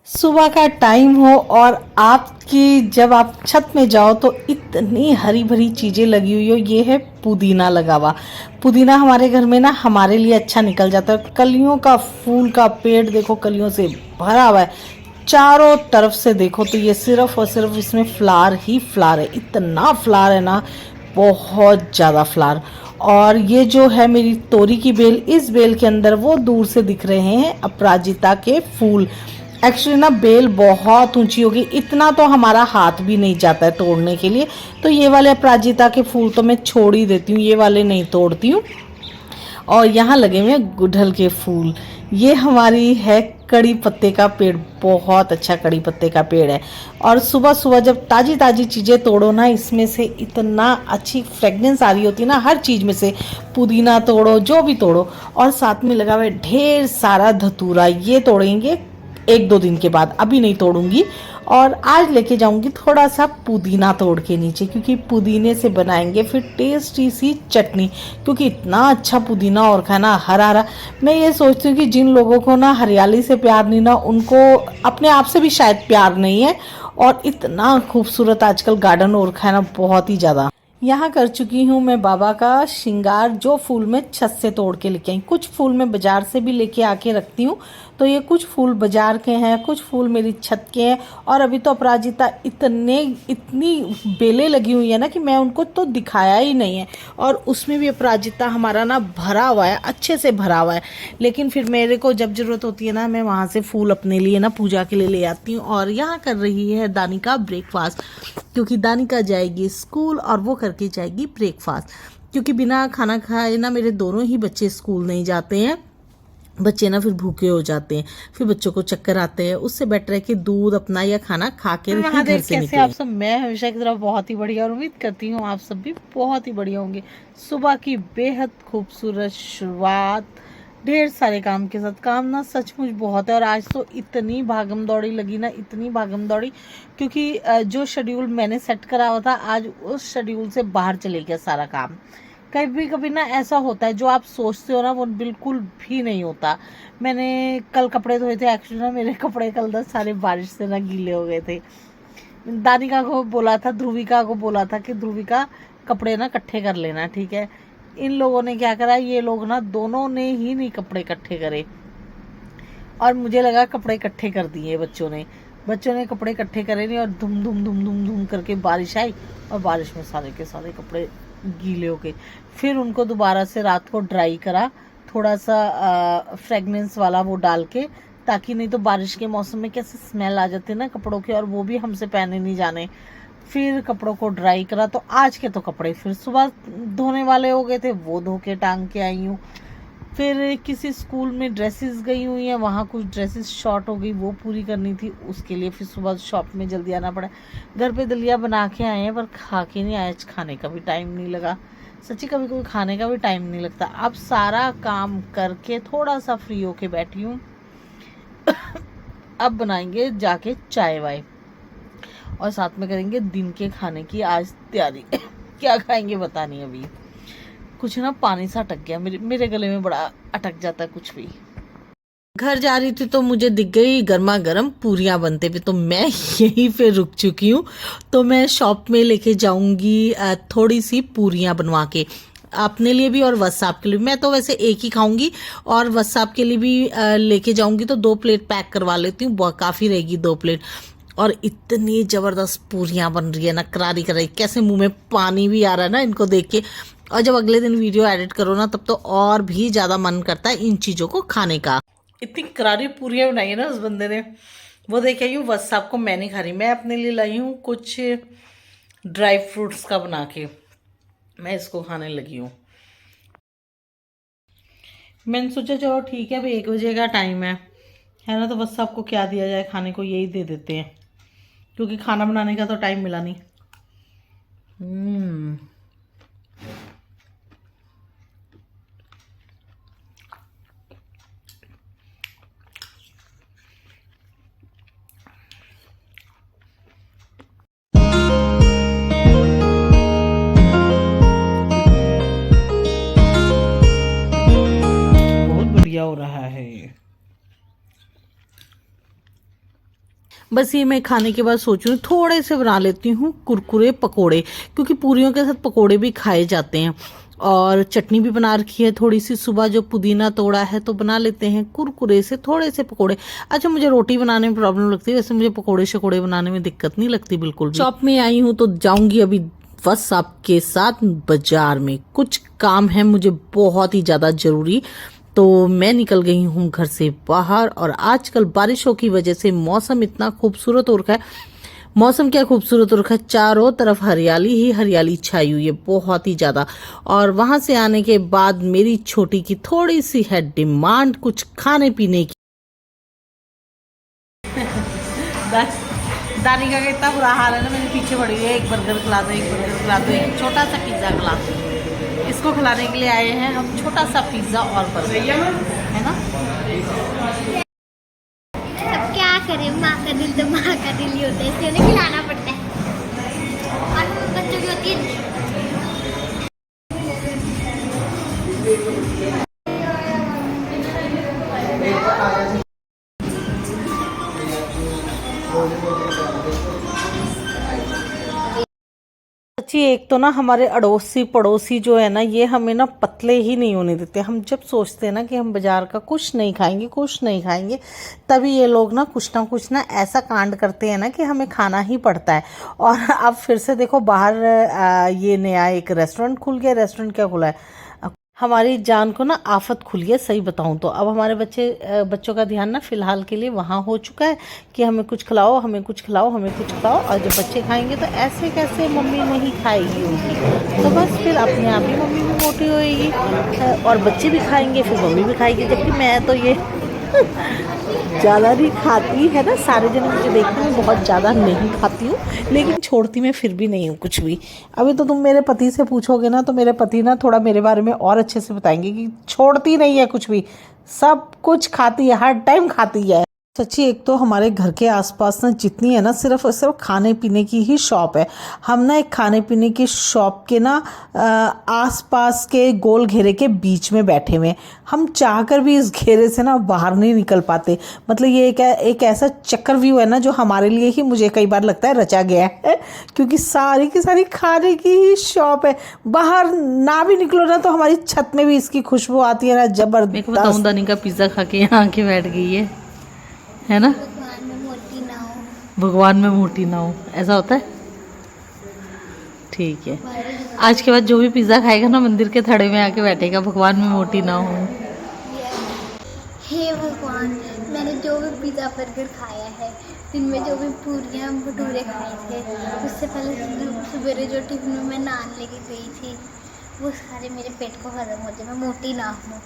सुबह का टाइम हो और आपकी जब आप छत में जाओ तो इतनी हरी भरी चीज़ें लगी हुई हो। ये है पुदीना लगा हुआ। पुदीना हमारे घर में ना हमारे लिए अच्छा निकल जाता है। कलियों का फूल का पेड़ देखो, कलियों से भरा हुआ है चारों तरफ से। देखो तो ये सिर्फ और सिर्फ इसमें फ्लावर ही फ्लावर है। इतना फ्लावर है ना, बहुत ज़्यादा फ्लावर। और ये जो है मेरी तोरी की बेल, इस बेल के अंदर वो दूर से दिख रहे हैं अपराजिता के फूल। एक्चुअली ना बेल बहुत ऊंची होगी, इतना तो हमारा हाथ भी नहीं जाता है तोड़ने के लिए। तो ये वाले अपराजिता के फूल तो मैं छोड़ ही देती हूँ, ये वाले नहीं तोड़ती हूँ। और यहाँ लगे हुए हैं गुड़हल के फूल। ये हमारी है कड़ी पत्ते का पेड़, बहुत अच्छा कड़ी पत्ते का पेड़ है। और सुबह सुबह जब ताज़ी ताज़ी चीज़ें तोड़ो ना, इसमें से इतना अच्छी फ्रेगनेंस आ रही होती है ना हर चीज़ में से। पुदीना तोड़ो, जो भी तोड़ो। और साथ में लगा हुआ है ढेर सारा धतूरा, ये तोड़ेंगे एक दो दिन के बाद, अभी नहीं तोड़ूंगी। और आज लेके जाऊंगी थोड़ा सा पुदीना तोड़ के नीचे, क्योंकि पुदीने से बनाएंगे फिर टेस्टी सी चटनी। क्योंकि इतना अच्छा पुदीना और खाना हरा हरा। मैं ये सोचती हूँ कि जिन लोगों को ना हरियाली से प्यार नहीं ना, उनको अपने आप से भी शायद प्यार नहीं है। और इतना खूबसूरत आजकल गार्डन और खाना बहुत ही ज़्यादा। यहाँ कर चुकी हूँ मैं बाबा का श्रृंगार, जो फूल मैं छत से तोड़ के लेके आई। कुछ फूल मैं बाजार से भी लेके आके रखती हूँ। तो ये कुछ फूल बाजार के हैं, कुछ फूल मेरी छत के हैं। और अभी तो अपराजिता इतनी बेलें लगी हुई है ना कि मैं उनको तो दिखाया ही नहीं है। और उसमें भी अपराजिता हमारा ना भरा हुआ है, अच्छे से भरा हुआ है। लेकिन फिर मेरे को जब ज़रूरत होती है ना, मैं वहाँ से फूल अपने लिए ना पूजा के लिए ले आती हूँ। और यहाँ कर रही है दानिका ब्रेकफास्ट, क्योंकि दानिका जाएगी स्कूल और वो करके जाएगी ब्रेकफास्ट। क्योंकि बिना खाना खाए ना मेरे दोनों ही बच्चे स्कूल नहीं जाते हैं। बच्चे ना फिर भूखे हो जाते हैं, फिर बच्चों को चक्कर आते हैं। उससे बेटर है कि दूध अपना या खाना खा के ही घर से निकले। आप सब, मैं हमेशा की तरह बहुत ही बढ़िया, और उम्मीद करती हूँ आप सब भी बहुत ही बढ़िया होंगे। सुबह की बेहद खूबसूरत शुरुआत, ढेर सारे काम के साथ। काम ना सचमुच बहुत है। और आज तो इतनी भागम दौड़ी लगी ना, इतनी भागम दौड़ी, क्योंकि जो शेड्यूल मैंने सेट करा हुआ था आज उस शेड्यूल से बाहर चले गया सारा काम। कभी कभी ना ऐसा होता है, जो आप सोचते हो ना वो बिल्कुल भी नहीं होता। मैंने कल कपड़े धोए थे, एक्चुअली ना मेरे कपड़े कल दस सारे बारिश से ना गीले हो गए थे। दानिका को बोला था, ध्रुविका को बोला था कि ध्रुविका कपड़े ना इकट्ठे कर लेना, ठीक है। इन लोगों ने क्या करा, ये लोग ना दोनों ने ही नहीं कपड़े इकट्ठे करे। और मुझे लगा कपड़े इकट्ठे कर दिए बच्चों ने कपड़े इकट्ठे करे नहीं। और धुम धुम धुम धुम धुम करके बारिश आई, और बारिश में सारे के सारे कपड़े गीले हो गए। फिर उनको दोबारा से रात को ड्राई करा, थोड़ा सा फ्रेगनेंस वाला वो डाल के, ताकि नहीं तो बारिश के मौसम में कैसे स्मेल आ जाती है ना कपड़ों की, और वो भी हमसे पहने नहीं जाने। फिर कपड़ों को ड्राई करा, तो आज के तो कपड़े फिर सुबह धोने वाले हो गए थे, वो धो के टांग के आई हूँ। फिर किसी स्कूल में ड्रेसेस गई हुई हैं, वहाँ कुछ ड्रेसेस शॉर्ट हो गई, वो पूरी करनी थी। उसके लिए फिर सुबह शॉप में जल्दी आना पड़ा। घर पे दलिया बना के आए हैं, पर खा के नहीं आए, खाने का भी टाइम नहीं लगा। सच्ची कभी कभी खाने का भी टाइम नहीं लगता। अब सारा काम करके थोड़ा सा फ्री होके बैठी हूँ। अब बनाएंगे जाके चाय वाय, और साथ में करेंगे दिन के खाने की आज तैयारी। क्या खाएंगे पता नहीं अभी। कुछ ना पानी सा अटक गया, मेरे गले में बड़ा अटक जाता है कुछ भी। घर जा रही थी तो मुझे दिख गई गर्मा गर्म पूरियां बनते हुए, तो मैं यहीं पे रुक चुकी हूँ। तो मैं शॉप में लेके जाऊंगी थोड़ी सी पूरियां बनवा के, अपने लिए भी और वसाब के लिए। मैं तो वैसे एक ही खाऊंगी, और वसाब के लिए भी लेके जाऊंगी तो 2 प्लेट पैक करवा लेती हूँ, काफ़ी रहेगी 2 प्लेट। और इतनी ज़बरदस्त पूरियां बन रही है ना, करारी करारी, कैसे मुंह में पानी भी आ रहा है ना इनको देख के। और जब अगले दिन वीडियो एडिट करो ना, तब तो और भी ज़्यादा मन करता है इन चीज़ों को खाने का। इतनी करारी पूरियां बनाई है ना उस बंदे ने, वो देख आई हूँ। बस आपको मैं नहीं खा रही, मैं अपने लिए लाई हूँ कुछ ड्राई फ्रूट्स का बना के, मैं इसको खाने लगी हूँ। मैंने सोचा चलो ठीक है, अभी 1 बजे का टाइम है ना, तो बस आपको क्या दिया जाए खाने को, यही दे देते हैं, क्योंकि खाना बनाने का तो टाइम मिला नहीं। बहुत बढ़िया हो रहा है ये। बस ये मैं खाने के बाद सोच रही हूँ थोड़े से बना लेती हूँ कुरकुरे पकोड़े, क्योंकि पूरियों के साथ पकोड़े भी खाए जाते हैं। और चटनी भी बना रखी है थोड़ी सी, सुबह जो पुदीना तोड़ा है तो बना लेते हैं कुरकुरे से थोड़े से पकोड़े। अच्छा, मुझे रोटी बनाने में प्रॉब्लम लगती है, वैसे मुझे पकोड़े शकोड़े बनाने में दिक्कत नहीं लगती बिल्कुल भी। शॉप में आई हूँ तो जाऊंगी अभी बस आपके साथ बाजार में, कुछ काम है मुझे बहुत ही ज़्यादा ज़रूरी। तो मैं निकल गई हूँ घर से बाहर, और आजकल बारिशों की वजह से मौसम इतना खूबसूरत हो रखा है। मौसम क्या खूबसूरत हो रखा है, चारों तरफ हरियाली ही हरियाली छाई हुई है बहुत ही ज़्यादा। और वहाँ से आने के बाद मेरी छोटी की थोड़ी सी है डिमांड कुछ खाने पीने की। दानिका का इतना बुरा हाल है ना, मेरे पीछे पड़ी हुई है, एक बर्गर खिला दो, एक बर्गर खिला दो, एक छोटा सा पिज़्ज़ा खिला दो। इसको खिलाने के लिए आए हैं हम, छोटा सा पिज़्ज़ा और बर्गर, है ना। अब क्या करें, माँ का दिल तो माँ का दिल ही होता है, इसलिए उन्हें खिलाना पड़ता है। और बच्चों की होती है। सच्ची, एक तो ना हमारे अड़ोसी पड़ोसी जो है ना, ये हमें ना पतले ही नहीं होने देते। हम जब सोचते हैं ना कि हम बाजार का कुछ नहीं खाएंगे कुछ नहीं खाएंगे, तभी ये लोग ना कुछ ना ऐसा कांड करते हैं ना कि हमें खाना ही पड़ता है। और अब फिर से देखो बाहर ये नया एक रेस्टोरेंट खुल गया। रेस्टोरेंट क्या खुला है, हमारी जान को ना आफत खुली है सही बताऊं तो। अब हमारे बच्चों का ध्यान ना फिलहाल के लिए वहाँ हो चुका है कि हमें कुछ खिलाओ, हमें कुछ खिलाओ, हमें कुछ खिलाओ। और जब बच्चे खाएंगे तो ऐसे कैसे मम्मी नहीं खाएगी उनकी, तो बस फिर अपने आप ही मम्मी भी मोटी होएगी, और बच्चे भी खाएंगे फिर मम्मी भी खाएगी। जबकि मैं तो ये ज़्यादा नहीं खाती है ना, सारे जन मुझे देखते हैं बहुत ज़्यादा नहीं खाती हूँ, लेकिन छोड़ती मैं फिर भी नहीं हूँ कुछ भी। अभी तो तुम मेरे पति से पूछोगे ना, तो मेरे पति ना थोड़ा मेरे बारे में और अच्छे से बताएंगे कि छोड़ती नहीं है कुछ भी, सब कुछ खाती है, हर टाइम खाती है। सच्ची, एक तो हमारे घर के आसपास ना जितनी है ना सिर्फ और सिर्फ खाने पीने की ही शॉप है। हम ना एक खाने पीने की शॉप के ना आसपास के गोल घेरे के बीच में बैठे हुए हैं। हम चाहकर भी इस घेरे से ना बाहर नहीं निकल पाते। मतलब ये एक ऐसा चक्कर व्यू है ना जो हमारे लिए ही मुझे कई बार लगता है रचा गया है, क्योंकि सारी की सारी खाने की ही शॉप है। बाहर ना भी निकलो ना तो हमारी छत में भी इसकी खुशबू आती है ना, जबरदस्त। बताऊं, दानी का पिज्ज़ा खा के यहाँ आके बैठ गई है ना। भगवान में मोटी ना हो, भगवान में मोटी ना हो, ऐसा होता है। ठीक है, आज के बाद जो भी पिज़्ज़ा खाएगा ना मंदिर के थड़े में आके बैठेगा, भगवान में मोटी ना हो। हे भगवान, मैंने जो भी पिज़्ज़ा बर्गर खाया है, दिन में जो भी पूरियाँ भटूरे खाए थे, उससे पहले सवेरे जो टिफिन में मैं नान लेके गई थी, वो सारे मेरे पेट को खत्म हो जाए, मैं मोटी ना हूँ।